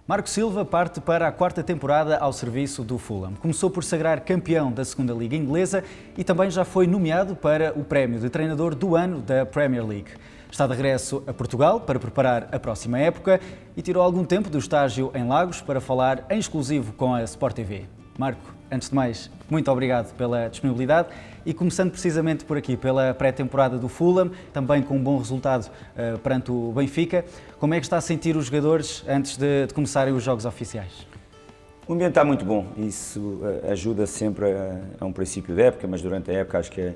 Marco Silva parte para a quarta temporada ao serviço do Fulham. Começou por sagrar campeão da segunda Liga Inglesa e também já foi nomeado para o prémio de treinador do ano da Premier League. Está de regresso a Portugal para preparar a próxima época e tirou algum tempo do estágio em Lagos para falar em exclusivo com a Sport TV. Marco, antes de mais, muito obrigado pela disponibilidade e começando precisamente por aqui, pela pré-temporada do Fulham, também com um bom resultado perante o Benfica. Como é que está a sentir os jogadores antes de começarem os jogos oficiais? O ambiente está muito bom, isso ajuda sempre a um princípio da época, mas durante a época acho que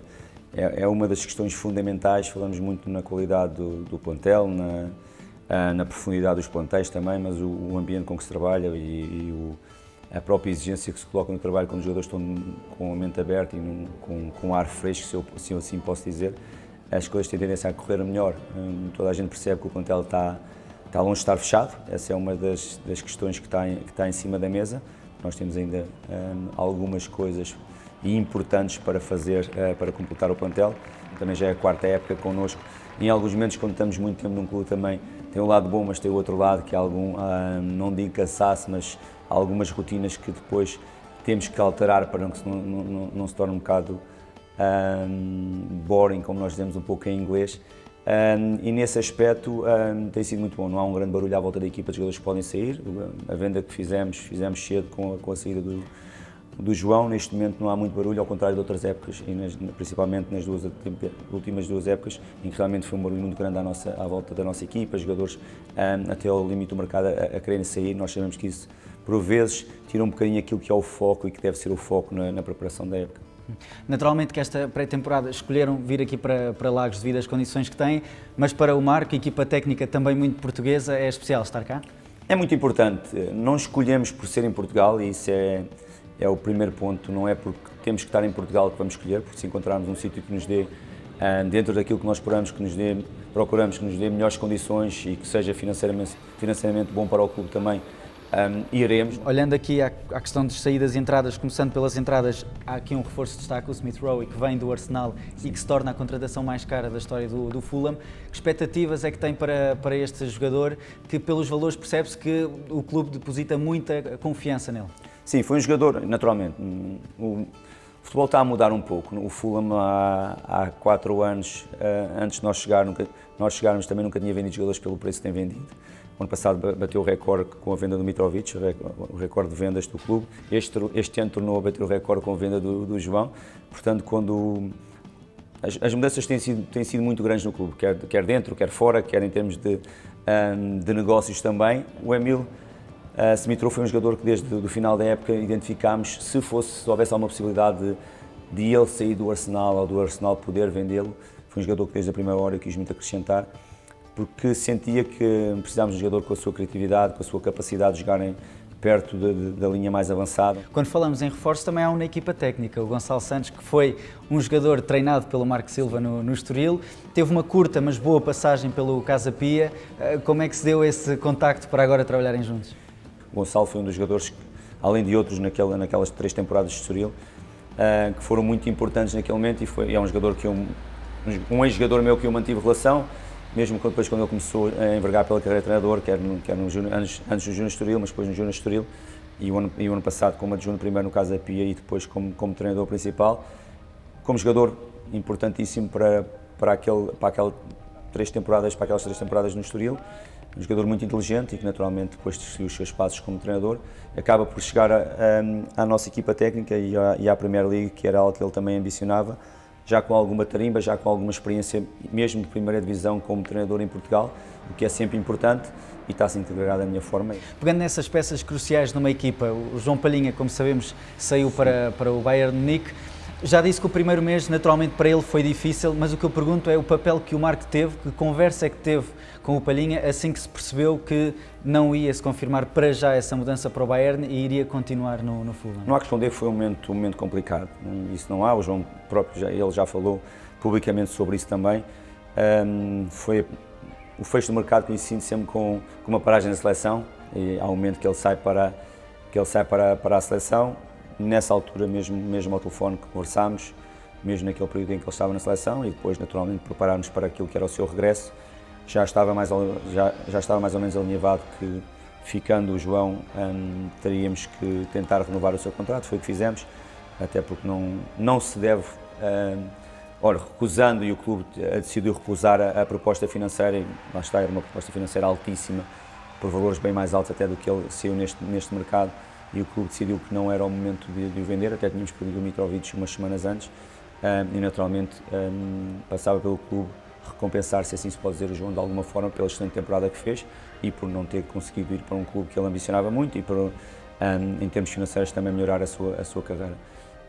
é uma das questões fundamentais. Falamos muito na qualidade do plantel, na profundidade dos plantéis também, mas o ambiente com que se trabalha e a própria exigência que se coloca no trabalho quando os jogadores estão com a mente aberta e com ar fresco, se eu assim posso dizer, as coisas têm tendência a correr melhor. Toda a gente percebe que o plantel está longe de estar fechado, essa é uma das questões que está em cima da mesa. Nós temos ainda algumas coisas importantes para fazer, para completar o plantel. Também já é a quarta época connosco. Em alguns momentos, quando estamos muito tempo num clube, também tem um lado bom, mas tem o outro lado, que é não digo cansaço, mas algumas rotinas que depois temos que alterar para que não se torne um bocado boring, como nós dizemos um pouco em inglês. E nesse aspecto tem sido muito bom. Não há um grande barulho à volta da equipa, os jogadores podem sair. A venda que fizemos cedo com a saída do João. Neste momento não há muito barulho, ao contrário de outras épocas, e principalmente nas últimas duas épocas, em que realmente foi um barulho muito grande à volta da nossa equipa, jogadores até ao limite do mercado a quererem sair. Nós sabemos que isso, por vezes, tira um bocadinho aquilo que é o foco e que deve ser o foco na preparação da época. Naturalmente que esta pré-temporada escolheram vir aqui para Lagos devido às condições que têm, mas para o Marco, a equipa técnica também muito portuguesa, é especial estar cá? É muito importante. Não escolhemos por ser em Portugal e isso é o primeiro ponto. Não é porque temos que estar em Portugal que vamos escolher, porque se encontrarmos um sítio que nos dê, dentro daquilo que nós procuramos que nos dê melhores condições e que seja financeiramente bom para o clube também, iremos. Olhando aqui à questão das saídas e entradas, começando pelas entradas, há aqui um reforço de destaque, o Smith Rowe, que vem do Arsenal e que se torna a contratação mais cara da história do Fulham. Que expectativas é que tem para este jogador, que pelos valores percebe-se que o clube deposita muita confiança nele? Sim, foi um jogador, naturalmente. O futebol está a mudar um pouco. O Fulham há 4 anos, antes de nós chegarmos, também nunca tinha vendido jogadores pelo preço que tem vendido. O ano passado bateu o recorde com a venda do Mitrovic, o recorde de vendas do clube. Este ano tornou a bater o recorde com a venda do João. Portanto, as mudanças têm sido muito grandes no clube, quer dentro, quer fora, quer em termos de negócios também. O Emil Smith Rowe foi um jogador que desde o final da época identificámos, se houvesse alguma possibilidade de ele sair do Arsenal ou do Arsenal poder vendê-lo, foi um jogador que desde a primeira hora quis muito acrescentar, porque sentia que precisávamos de um jogador com a sua criatividade, com a sua capacidade de jogarem perto da linha mais avançada. Quando falamos em reforços, também há uma equipa técnica, o Gonçalo Santos, que foi um jogador treinado pelo Marco Silva no Estoril, teve uma curta mas boa passagem pelo Casa Pia. Como é que se deu esse contacto para agora trabalharem juntos? O Gonçalo foi um dos jogadores, que, além de outros naquelas 3 temporadas de Estoril, que foram muito importantes naquele momento, e é um jogador um ex-jogador meu que eu mantive relação, mesmo depois quando ele começou a envergar pela carreira de treinador, quer antes no Júnior Estoril, mas depois no Júnior Estoril, e o ano passado como adjunto primeiro no Casa Pia e depois como treinador principal, como jogador importantíssimo para aquelas 3 temporadas no Estoril, um jogador muito inteligente e que naturalmente depois de seguir os seus passos como treinador, acaba por chegar à nossa equipa técnica e à Premier League, que era algo que ele também ambicionava, já com alguma tarimba, já com alguma experiência, mesmo de primeira divisão como treinador em Portugal, o que é sempre importante e está-se integrado à minha forma. Pegando nessas peças cruciais numa equipa, o João Palhinha, como sabemos, saiu para o Bayern Munique. Já disse que o primeiro mês, naturalmente, para ele foi difícil, mas o que eu pergunto é o papel que o Marco teve, que conversa é que teve com o Palhinha assim que se percebeu que não ia se confirmar para já essa mudança para o Bayern e iria continuar no Fulham. Não há que esconder que foi um momento complicado, isso não há, o João próprio ele já falou publicamente sobre isso também. Foi o fecho do mercado coincide sempre com uma paragem da seleção, e há um momento que ele sai para a seleção. Nessa altura, mesmo ao telefone, conversámos, mesmo naquele período em que ele estava na seleção, e depois, naturalmente, preparar-nos para aquilo que era o seu regresso. Já estava mais ou menos alinhavado que ficando o João, teríamos que tentar renovar o seu contrato, foi o que fizemos, até porque não se deve, recusando, e o clube decidiu recusar a proposta financeira, e lá está, era uma proposta financeira altíssima, por valores bem mais altos até do que ele saiu neste mercado, e o clube decidiu que não era o momento de o vender, até tínhamos perdido o Mitrovic umas semanas antes, e naturalmente passava pelo clube recompensar, se assim se pode dizer, o João de alguma forma pela excelente temporada que fez e por não ter conseguido ir para um clube que ele ambicionava muito e por, em termos financeiros, também melhorar a sua carreira.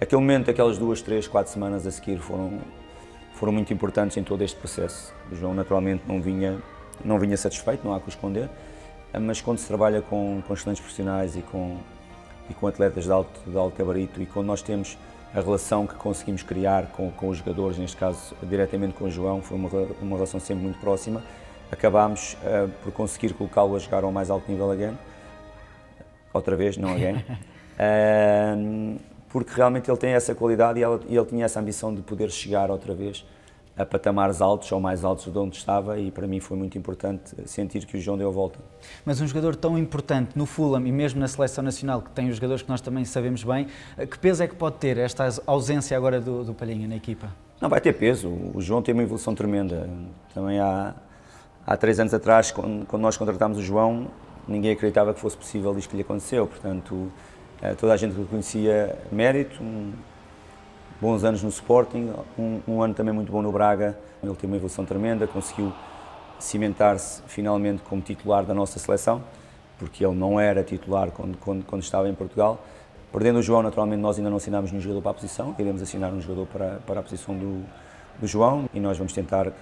Aquele momento, aquelas 2, 3, 4 semanas a seguir foram muito importantes em todo este processo. O João naturalmente não vinha satisfeito, não há que o esconder, mas quando se trabalha com excelentes profissionais e com atletas de alto gabarito, e quando nós temos a relação que conseguimos criar com os jogadores, neste caso diretamente com o João, foi uma relação sempre muito próxima, acabámos por conseguir colocá-lo a jogar ao mais alto nível again, outra vez, não again, porque realmente ele tem essa qualidade e ele tinha essa ambição de poder chegar outra vez a patamares altos ou mais altos de onde estava, e para mim foi muito importante sentir que o João deu a volta. Mas um jogador tão importante no Fulham e mesmo na seleção nacional, que tem os jogadores que nós também sabemos bem, que peso é que pode ter esta ausência agora do Palhinha na equipa? Não, vai ter peso. O João tem uma evolução tremenda. Também há 3 anos atrás, quando nós contratámos o João, ninguém acreditava que fosse possível isto que lhe aconteceu. Portanto, toda a gente reconhecia mérito, bons anos no Sporting, um ano também muito bom no Braga. Ele teve uma evolução tremenda, conseguiu cimentar-se finalmente como titular da nossa seleção, porque ele não era titular quando estava em Portugal. Perdendo o João, naturalmente, nós ainda não assinámos nenhum jogador para a posição, iremos assinar um jogador para a posição do João, e nós vamos tentar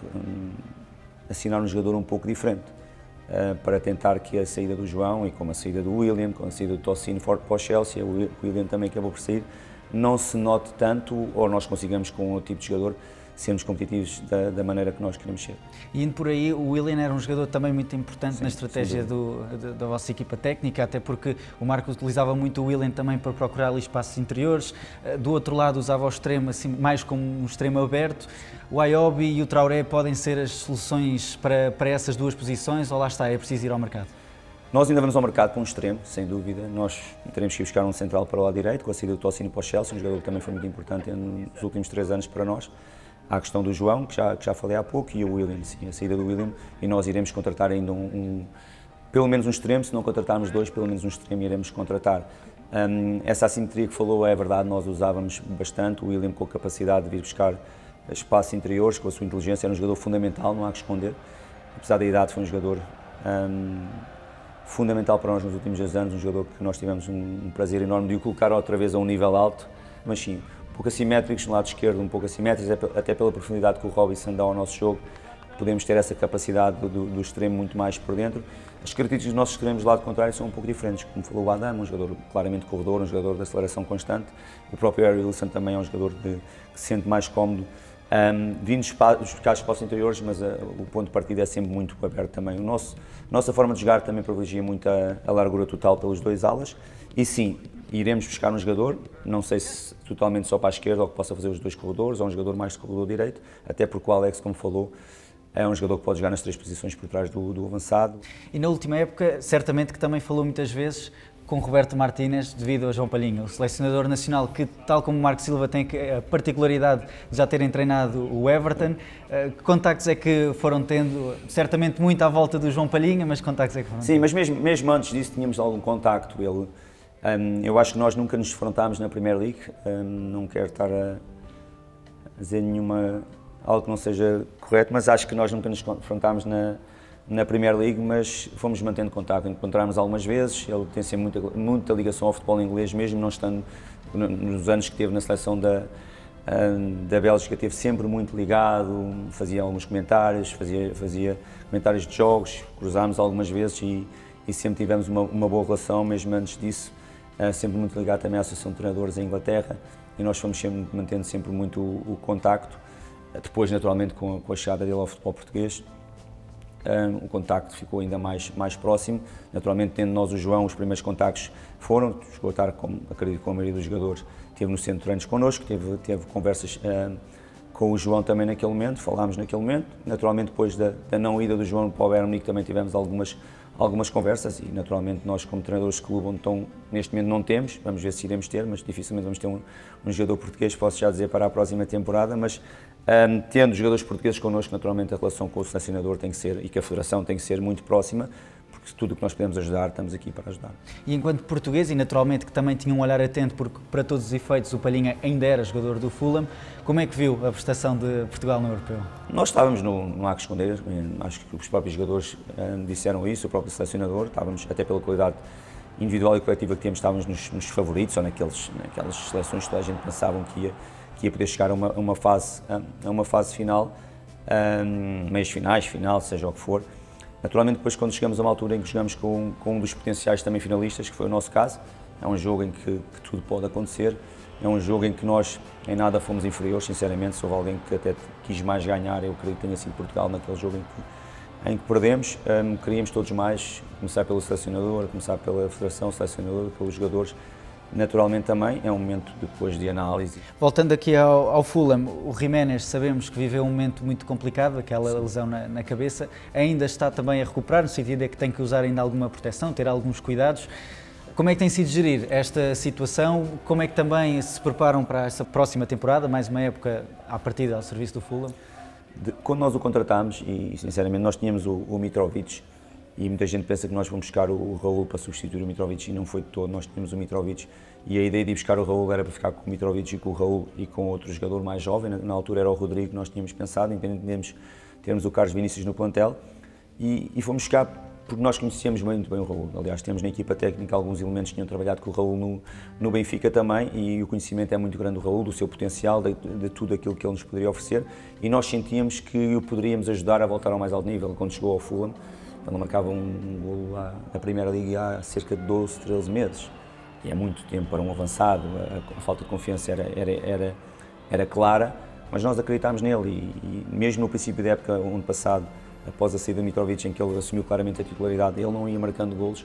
assinar um jogador um pouco diferente, para tentar que a saída do João, e como a saída do William, com a saída do Tosin para o Chelsea, o William também acabou por sair, não se note tanto, ou nós consigamos com outro tipo de jogador sermos competitivos da maneira que nós queremos ser. E indo por aí, o William era um jogador também muito importante na estratégia da vossa equipa técnica, até porque o Marco utilizava muito o William também para procurar ali espaços interiores. Do outro lado usava o extremo assim, mais como um extremo aberto. O Ayobi e o Traoré podem ser as soluções para essas duas posições, ou lá está, é preciso ir ao mercado? Nós ainda vamos ao mercado para um extremo, sem dúvida. Nós teremos que ir buscar um central para o lado direito, com a saída do Tosin para o Chelsea, um jogador que também foi muito importante nos últimos 3 anos para nós. Há a questão do João, que já falei há pouco, e o William, sim, a saída do William, e nós iremos contratar ainda pelo menos um extremo. Se não contratarmos 2, pelo menos um extremo iremos contratar. Essa assimetria que falou é verdade, nós usávamos bastante, o William com a capacidade de vir buscar espaços interiores, com a sua inteligência, era um jogador fundamental, não há que esconder. Apesar da idade, foi um jogador fundamental para nós nos últimos 2 anos, um jogador que nós tivemos um prazer enorme de o colocar outra vez a um nível alto, mas sim, um pouco assimétricos no lado esquerdo, um pouco assimétricos, até pela profundidade que o Robinson dá ao nosso jogo, podemos ter essa capacidade do extremo muito mais por dentro. As características dos nossos extremos do lado contrário são um pouco diferentes, como falou o Adam, um jogador claramente corredor, um jogador de aceleração constante. O próprio Harry Wilson também é um jogador que se sente mais cómodo, vindo buscar espaços interiores, mas o ponto de partida é sempre muito aberto também. Nossa forma de jogar também privilegia muito a largura total pelos 2 alas, e sim, iremos buscar um jogador, não sei se totalmente só para a esquerda ou que possa fazer os 2 corredores, ou um jogador mais de corredor direito, até porque o Alex, como falou, é um jogador que pode jogar nas 3 posições por trás do avançado. E na última época, certamente que também falou muitas vezes com Roberto Martínez devido a João Palhinha, o selecionador nacional que, tal como o Marco Silva, tem a particularidade de já terem treinado o Everton. Que contactos é que foram tendo? Certamente muito à volta do João Palhinha, mas que contactos é que foram tendo? Sim, mas mesmo antes disso tínhamos algum contacto. Eu acho que nós nunca nos defrontámos na Premier League, não quero estar a dizer algo que não seja correto, mas acho que nós nunca nos confrontámos na Premier League, mas fomos mantendo contato, encontramos algumas vezes. Ele tem sempre muita ligação ao futebol inglês, mesmo não estando nos anos que teve na seleção da Bélgica, teve sempre muito ligado, fazia alguns comentários, fazia comentários de jogos, cruzámos algumas vezes e sempre tivemos uma boa relação, mesmo antes disso, sempre muito ligado também à Associação de Treinadores em Inglaterra, e nós fomos sempre mantendo sempre muito o contacto. Depois, naturalmente, com a chegada dele ao futebol português, o contacto ficou ainda mais próximo. Naturalmente, tendo nós o João, os primeiros contactos chegou a estar, acredito, com a maioria dos jogadores, esteve no centro de treinos connosco, teve conversas com o João também naquele momento, falámos naquele momento. Naturalmente, depois da não ida do João para o Bayern Munique, também tivemos algumas algumas conversas e naturalmente nós como treinadores de clube onde estão, neste momento não temos, vamos ver se iremos ter, mas dificilmente vamos ter um jogador português, posso já dizer, para a próxima temporada, mas tendo jogadores portugueses connosco, naturalmente a relação com o selecionador tem que ser, e com a Federação tem que ser muito próxima, porque tudo o que nós podemos ajudar, estamos aqui para ajudar. E enquanto português, e naturalmente que também tinha um olhar atento, porque para todos os efeitos o Palhinha ainda era jogador do Fulham, como é que viu a prestação de Portugal no Europeu? Nós estávamos, não há que esconder, acho que os próprios jogadores disseram isso, o próprio selecionador, estávamos, até pela qualidade individual e coletiva que temos, estávamos nos favoritos, ou naquelas seleções que toda a gente pensavam que ia poder chegar a uma fase final, meias finais, final, seja o que for. Naturalmente, depois, quando chegamos a uma altura em que jogamos com um dos potenciais também finalistas, que foi o nosso caso, é um jogo em que tudo pode acontecer, é um jogo em que nós em nada fomos inferiores, sinceramente. Se houve alguém que até quis mais ganhar, eu creio que tenha sido Portugal naquele jogo em que perdemos. Queríamos todos mais, começar pelo selecionador, começar pela Federação, selecionador, pelos jogadores. Naturalmente também é um momento depois de análise. Voltando aqui ao Fulham, o Jiménez sabemos que viveu um momento muito complicado, aquela lesão na cabeça, ainda está também a recuperar, no sentido é que tem que usar ainda alguma proteção, ter alguns cuidados. Como é que tem sido gerir esta situação? Como é que também se preparam para essa próxima temporada, mais uma época à partida ao serviço do Fulham? Quando nós o contratámos, e sinceramente nós tínhamos o Mitrovic, e muita gente pensa que nós vamos buscar o Raul para substituir o Mitrovic, e não foi de todo. Nós tínhamos o Mitrovic e a ideia de ir buscar o Raul era para ficar com o Mitrovic e com o Raul e com outro jogador mais jovem. Na altura era o Rodrigo que nós tínhamos pensado, independentemente de termos o Carlos Vinícius no plantel, e fomos buscar porque nós conhecíamos muito bem o Raul. Aliás, temos na equipa técnica alguns elementos que tinham trabalhado com o Raul no Benfica também, e o conhecimento é muito grande do Raul, do seu potencial, de tudo aquilo que ele nos poderia oferecer, e nós sentíamos que o poderíamos ajudar a voltar ao mais alto nível. Quando chegou ao Fulham, ele marcava um golo na Primeira Liga há cerca de 12, 13 meses. E é muito tempo para um avançado, a falta de confiança era clara, mas nós acreditámos nele e mesmo no princípio da época, ano passado, após a saída do Mitrovic, em que ele assumiu claramente a titularidade, ele não ia marcando golos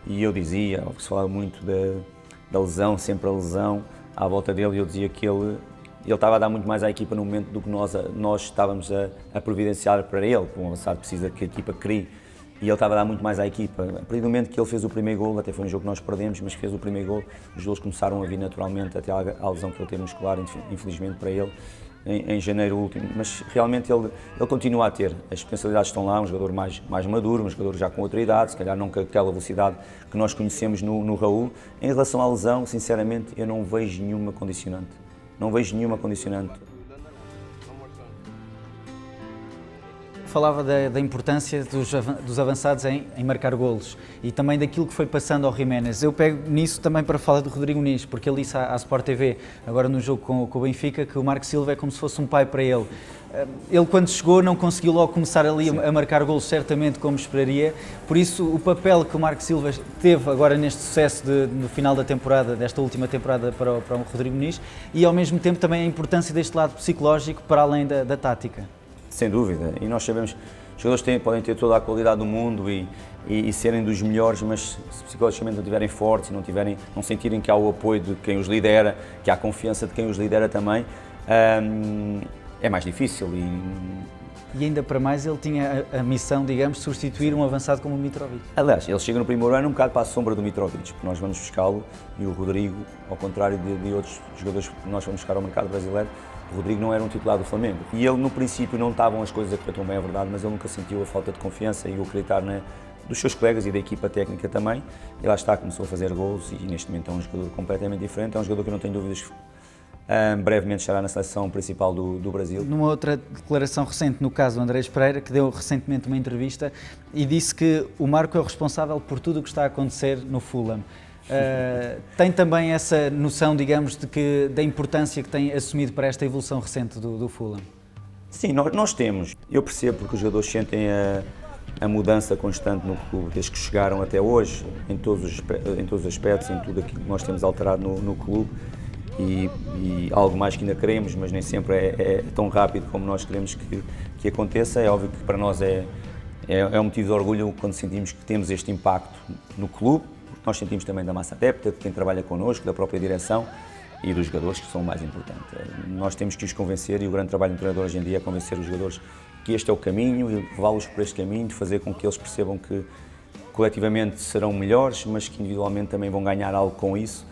e eu dizia, se falava muito da lesão, sempre a lesão à volta dele, e eu dizia que ele estava a dar muito mais à equipa no momento do que nós estávamos a providenciar para ele, porque um avançado precisa que a equipa crie. E ele estava a dar muito mais à equipa. A partir do momento que ele fez o primeiro gol, até foi um jogo que nós perdemos, mas fez o primeiro gol, os golos começaram a vir naturalmente, até à lesão que ele teve muscular, infelizmente para ele, em janeiro último. Mas realmente ele continua a ter, as potencialidades estão lá, um jogador mais maduro, um jogador já com outra idade, se calhar não com aquela velocidade que nós conhecemos no Raul. Em relação à lesão, sinceramente, eu não vejo nenhuma condicionante. Não vejo nenhuma condicionante. Falava da importância dos avançados em marcar golos e também daquilo que foi passando ao Jiménez. Eu pego nisso também para falar do Rodrigo Muniz, porque ele disse à Sport TV, agora no jogo com o Benfica, que o Marco Silva é como se fosse um pai para ele. Ele, quando chegou, não conseguiu logo começar ali a marcar golos, certamente como esperaria, por isso o papel que o Marco Silva teve agora neste sucesso no final da temporada, desta última temporada para o Rodrigo Muniz, e ao mesmo tempo também a importância deste lado psicológico para além da tática. Sem dúvida, e nós sabemos que os jogadores podem ter toda a qualidade do mundo e serem dos melhores, mas se psicologicamente não estiverem fortes, não sentirem que há o apoio de quem os lidera, que há a confiança de quem os lidera também, é mais difícil. E ainda para mais ele tinha a missão, digamos, de substituir um avançado como o Mitrovic. Aliás, ele chega no primeiro ano um bocado para a sombra do Mitrovic, porque nós vamos buscá-lo e o Rodrigo, ao contrário de outros jogadores que nós vamos buscar ao mercado brasileiro, o Rodrigo não era um titular do Flamengo. E ele, no princípio, não estavam as coisas a correr tão bem, é verdade, mas ele nunca sentiu a falta de confiança e o acreditar dos seus colegas e da equipa técnica também. E lá está, começou a fazer gols e neste momento é um jogador completamente diferente, é um jogador que eu não tenho dúvidas que brevemente estará na seleção principal do Brasil. Numa outra declaração recente, no caso do Andrés Pereira, que deu recentemente uma entrevista e disse que o Marco é o responsável por tudo o que está a acontecer no Fulham. Tem também essa noção, digamos, da importância que tem assumido para esta evolução recente do Fulham? Sim, nós temos. Eu percebo porque os jogadores sentem a mudança constante no clube, desde que chegaram até hoje, em todos os aspectos, em tudo aquilo que nós temos alterado no clube. E algo mais que ainda queremos, mas nem sempre é tão rápido como nós queremos que aconteça. É óbvio que para nós é um motivo de orgulho quando sentimos que temos este impacto no clube, porque nós sentimos também da massa adepta, de quem trabalha connosco, da própria direção e dos jogadores, que são o mais importante. Nós temos que os convencer, e o grande trabalho do treinador hoje em dia é convencer os jogadores que este é o caminho e levá-los por este caminho, de fazer com que eles percebam que coletivamente serão melhores, mas que individualmente também vão ganhar algo com isso.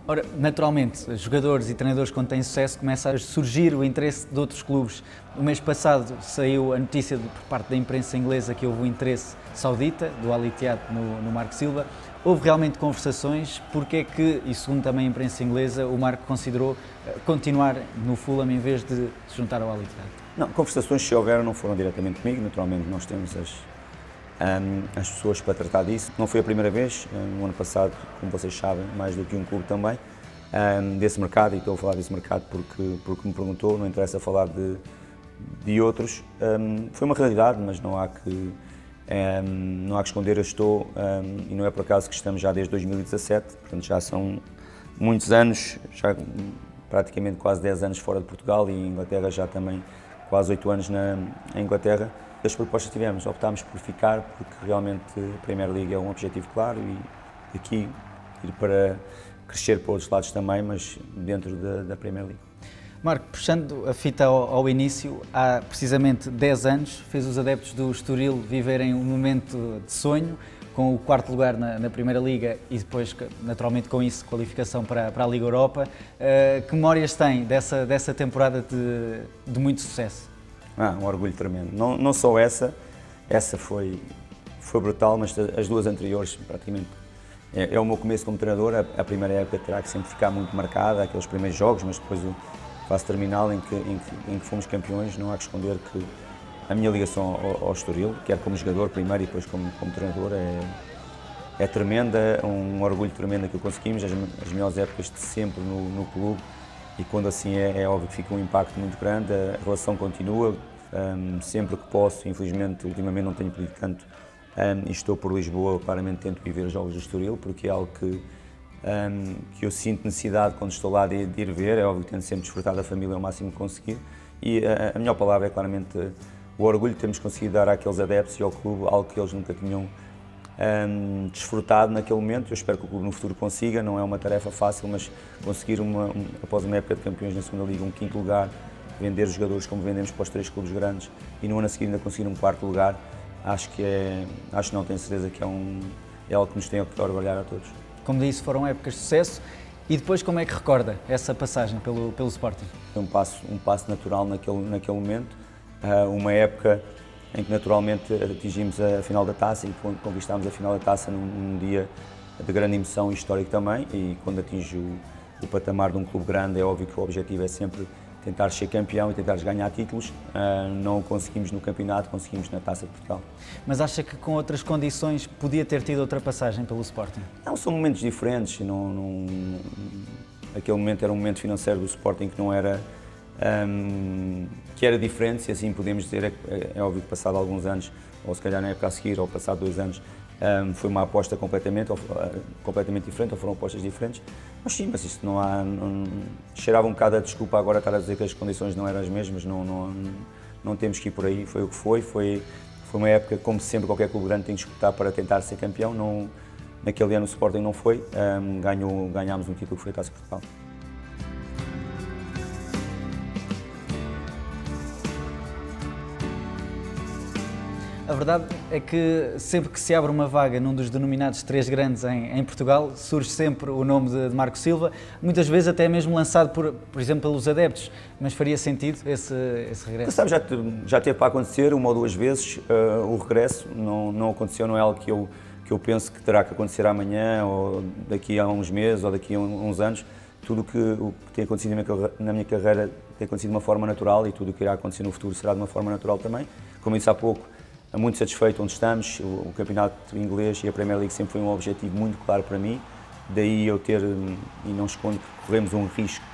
Ora, naturalmente, jogadores e treinadores quando têm sucesso começa a surgir o interesse de outros clubes. O mês passado saiu a notícia por parte da imprensa inglesa que houve um interesse saudita, do Al Ittihad no Marco Silva. Houve realmente conversações, porque é que, e segundo também a imprensa inglesa, o Marco considerou continuar no Fulham em vez de se juntar ao Al Ittihad? Não, conversações se houveram não foram diretamente comigo, naturalmente nós temos as pessoas para tratar disso. Não foi a primeira vez, no ano passado, como vocês sabem, mais do que um clube também, desse mercado, e estou a falar desse mercado porque me perguntou, não interessa falar de outros. Foi uma realidade, mas não há que esconder, eu estou, e não é por acaso que estamos já desde 2017, portanto já são muitos anos, já praticamente quase 10 anos fora de Portugal, e em Inglaterra já também quase 8 anos em Inglaterra. As propostas que tivemos, optámos por ficar, porque realmente a Premier League é um objetivo claro e aqui ir para crescer para outros lados também, mas dentro da Premier League. Marco, puxando a fita ao início, há precisamente 10 anos, fez os adeptos do Estoril viverem um momento de sonho, com o quarto lugar na Primeira Liga e depois, naturalmente, com isso, qualificação para a Liga Europa. Que memórias tem dessa temporada de muito sucesso? Um orgulho tremendo. Não só essa foi brutal, mas as duas anteriores, praticamente. É o meu começo como treinador, a primeira época terá que sempre ficar muito marcada, aqueles primeiros jogos, mas depois o fase terminal em que fomos campeões, não há que esconder que a minha ligação ao Estoril, quer como jogador primeiro e depois como treinador, é tremenda, um orgulho tremendo que conseguimos, as melhores épocas de sempre no clube. E quando assim é óbvio que fica um impacto muito grande, a relação continua, sempre que posso, infelizmente ultimamente não tenho podido tanto, e estou por Lisboa, claramente tento ir ver os jogos do Estoril, porque é algo que eu sinto necessidade quando estou lá de ir ver, é óbvio que tento sempre desfrutar da família ao máximo que conseguir, e a melhor palavra é claramente o orgulho que temos conseguido dar àqueles adeptos e ao clube, algo que eles nunca tinham desfrutado naquele momento. Eu espero que o clube no futuro consiga, não é uma tarefa fácil, mas conseguir após uma época de campeões na segunda Liga, um quinto lugar, vender os jogadores como vendemos para os 3 clubes grandes e no ano a seguir ainda conseguir um quarto lugar, acho não, tenho certeza que é algo que nos tem que orgulhar a todos. Como disse, foram épocas de sucesso. E depois, como é que recorda essa passagem pelo Sporting? Foi um passo natural naquele momento, uma época em que naturalmente atingimos a final da taça e conquistámos a final da taça num dia de grande emoção e histórico também, e quando atinge o patamar de um clube grande é óbvio que o objetivo é sempre tentar ser campeão e tentar ganhar títulos. Não o conseguimos no campeonato, conseguimos na Taça de Portugal. Mas acha que com outras condições podia ter tido outra passagem pelo Sporting? Não, são momentos diferentes. Aquele momento era um momento financeiro do Sporting que não era... que era diferente, se assim podemos dizer. É óbvio que passado alguns anos, ou se calhar na época a seguir, ou passado 2 anos, foi uma aposta completamente diferente, ou foram apostas diferentes. Mas sim, mas isto cheirava um bocado a desculpa agora estar a dizer que as condições não eram as mesmas, não temos que ir por aí, foi o que foi uma época, como sempre qualquer clube grande tem que disputar para tentar ser campeão. Naquele ano o Sporting não foi, ganhámos um título que foi a Taça de Portugal. A verdade é que sempre que se abre uma vaga num dos denominados 3 grandes em Portugal, surge sempre o nome de Marco Silva, muitas vezes até mesmo lançado por exemplo, pelos adeptos, mas faria sentido esse regresso? Sabe, já teve para acontecer 1 ou 2 vezes o regresso, não aconteceu, não é algo que eu penso que terá que acontecer amanhã, ou daqui a uns meses, ou daqui a uns anos. Tudo o que tem acontecido na minha carreira tem acontecido de uma forma natural, e tudo o que irá acontecer no futuro será de uma forma natural também. Como disse há pouco, muito satisfeito onde estamos, o campeonato inglês e a Premier League sempre foi um objetivo muito claro para mim, daí eu ter, e não escondo que corremos um risco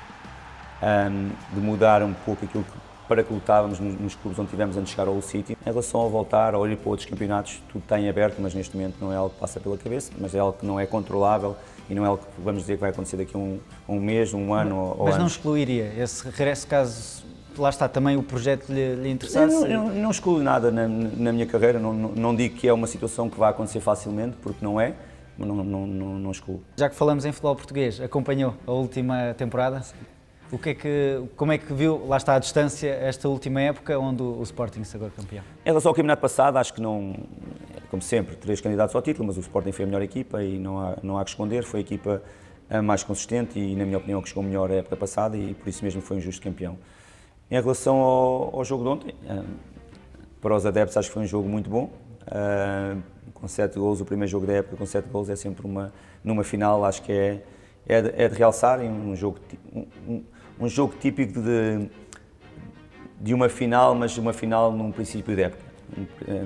de mudar um pouco aquilo para que lutávamos nos clubes onde tivemos antes de chegar ao Hull City. Em relação ao voltar ou ir para outros campeonatos, tudo está em aberto, mas neste momento não é algo que passa pela cabeça, mas é algo que não é controlável e não é algo que vamos dizer que vai acontecer daqui a um mês, um ano ou anos. Mas não excluiria esse regresso caso... Lá está também o projeto lhe interessasse? Não excluo nada na minha carreira, não digo que é uma situação que vai acontecer facilmente, porque não é, mas não excluo. Já que falamos em futebol português, acompanhou a última temporada? Como é que viu, lá está à distância, esta última época onde o Sporting se agora campeão? Em relação ao campeonato passado, acho que como sempre, 3 candidatos ao título, mas o Sporting foi a melhor equipa e não há que esconder, foi a equipa a mais consistente e, na minha opinião, a que chegou melhor a época passada e por isso mesmo foi um justo campeão. Em relação ao jogo de ontem, para os adeptos acho que foi um jogo muito bom, com 7 golos, o primeiro jogo da época com 7 golos é sempre numa final, acho que é de realçar, um jogo típico de uma final, mas uma final num princípio de época,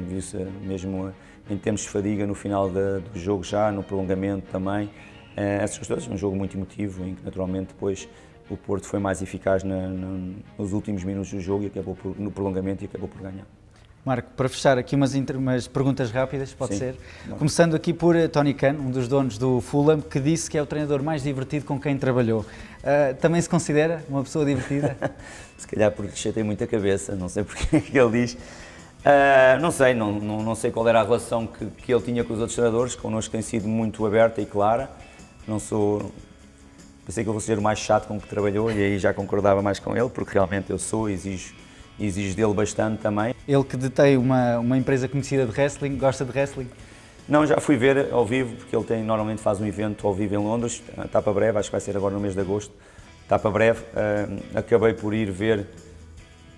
viu-se mesmo em termos de fadiga no final do jogo já, no prolongamento também, essas coisas, um jogo muito emotivo em que naturalmente depois o Porto foi mais eficaz nos últimos minutos do jogo e acabou no prolongamento e acabou por ganhar. Marco, para fechar aqui umas perguntas rápidas, pode Sim. ser? Começando aqui por Tony Khan, um dos donos do Fulham, que disse que é o treinador mais divertido com quem trabalhou. Também se considera uma pessoa divertida? Se calhar porque chatei muito a cabeça, não sei porque que ele diz. Não sei qual era a relação que ele tinha com os outros treinadores, connosco tem sido muito aberta e clara. Pensei que eu fosse ser o mais chato com que trabalhou e aí já concordava mais com ele, porque realmente eu sou e exijo dele bastante também. Ele que detém uma empresa conhecida de wrestling, gosta de wrestling? Não, já fui ver ao vivo, porque ele normalmente faz um evento ao vivo em Londres, está para breve, acho que vai ser agora no mês de agosto, está para breve. Acabei por ir ver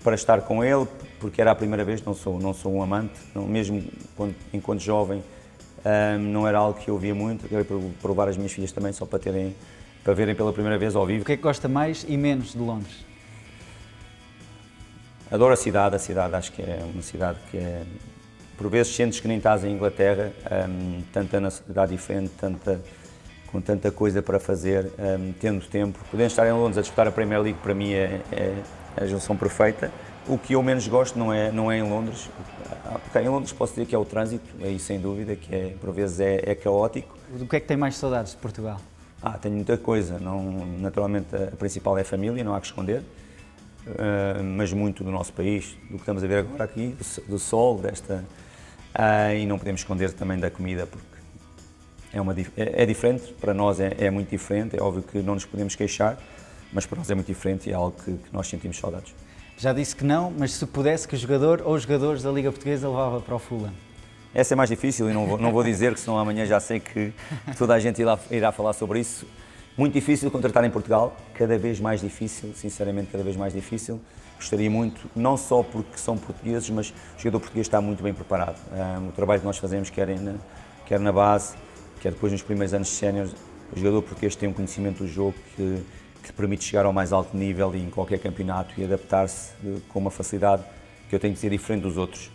para estar com ele, porque era a primeira vez, não sou um amante, mesmo enquanto jovem, não era algo que eu via muito, acabei por levar as minhas filhas também, só para verem pela primeira vez ao vivo. O que é que gosta mais e menos de Londres? Adoro a cidade acho que é uma cidade que por vezes sentes que nem estás em Inglaterra, tanta nacionalidade diferente, com tanta coisa para fazer, tendo tempo. Podendo estar em Londres a disputar a Premier League para mim é a junção perfeita. O que eu menos gosto não é em Londres. Em Londres posso dizer que é o trânsito, aí sem dúvida, que por vezes é caótico. Do que é que tem mais saudades de Portugal? Tenho muita coisa, naturalmente a principal é a família, não há que esconder, mas muito do nosso país, do que estamos a ver agora aqui, do sol, e não podemos esconder também da comida, porque é diferente, para nós é muito diferente, é óbvio que não nos podemos queixar, mas para nós é muito diferente e é algo que nós sentimos saudades. Já disse que não, mas se pudesse, que jogador ou jogadores da Liga Portuguesa levava para o Fulham? Essa é mais difícil e não vou dizer, que senão amanhã já sei que toda a gente irá falar sobre isso. Muito difícil contratar em Portugal, cada vez mais difícil, sinceramente cada vez mais difícil. Gostaria muito, não só porque são portugueses, mas o jogador português está muito bem preparado. O trabalho que nós fazemos, quer na base, quer depois nos primeiros anos de séniores, o jogador português tem um conhecimento do jogo que permite chegar ao mais alto nível e em qualquer campeonato e adaptar-se com uma facilidade que eu tenho que ser diferente dos outros,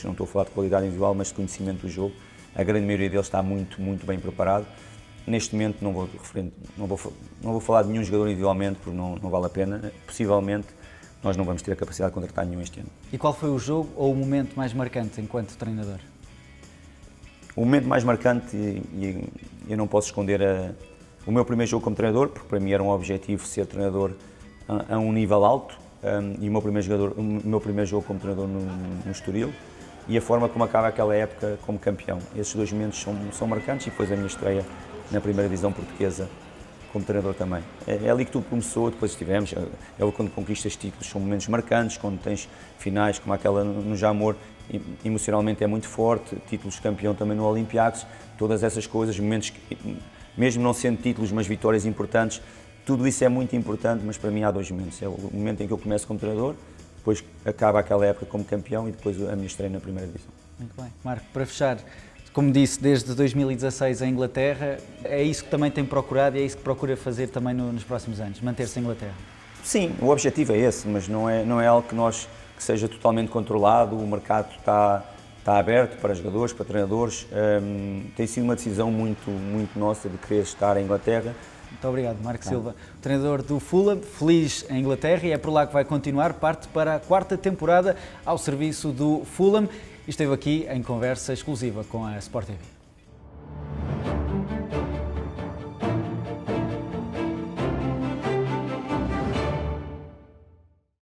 não estou a falar de qualidade individual, mas de conhecimento do jogo. A grande maioria deles está muito, muito bem preparado. Neste momento não vou falar de nenhum jogador individualmente, porque não vale a pena. Possivelmente nós não vamos ter a capacidade de contratar nenhum este ano. E qual foi o jogo ou o momento mais marcante enquanto treinador? O momento mais marcante, e eu não posso esconder o meu primeiro jogo como treinador, porque para mim era um objetivo ser treinador a um nível alto, e o meu primeiro jogo como treinador no Estoril, e a forma como acaba aquela época como campeão. Esses 2 momentos são marcantes e depois a minha estreia na primeira divisão portuguesa como treinador também. É ali que tudo começou, depois estivemos, quando conquistas títulos são momentos marcantes, quando tens finais como aquela no Jamor, emocionalmente é muito forte, títulos de campeão também no Olympiacos, todas essas coisas, momentos que, mesmo não sendo títulos, mas vitórias importantes, tudo isso é muito importante, mas para mim há 2 momentos. É o momento em que eu começo como treinador, depois acaba aquela época como campeão e depois a minha estreia na primeira divisão. Muito bem. Marco, para fechar, como disse, desde 2016 em Inglaterra, é isso que também tem procurado e é isso que procura fazer também nos próximos anos, manter-se em Inglaterra? Sim, o objetivo é esse, mas não é algo que seja totalmente controlado, o mercado está aberto para jogadores, para treinadores, tem sido uma decisão muito, muito nossa de querer estar em Inglaterra. Muito obrigado, Marco Silva, treinador do Fulham, feliz em Inglaterra e é por lá que vai continuar, parte para a 4ª temporada ao serviço do Fulham e esteve aqui em conversa exclusiva com a Sport TV.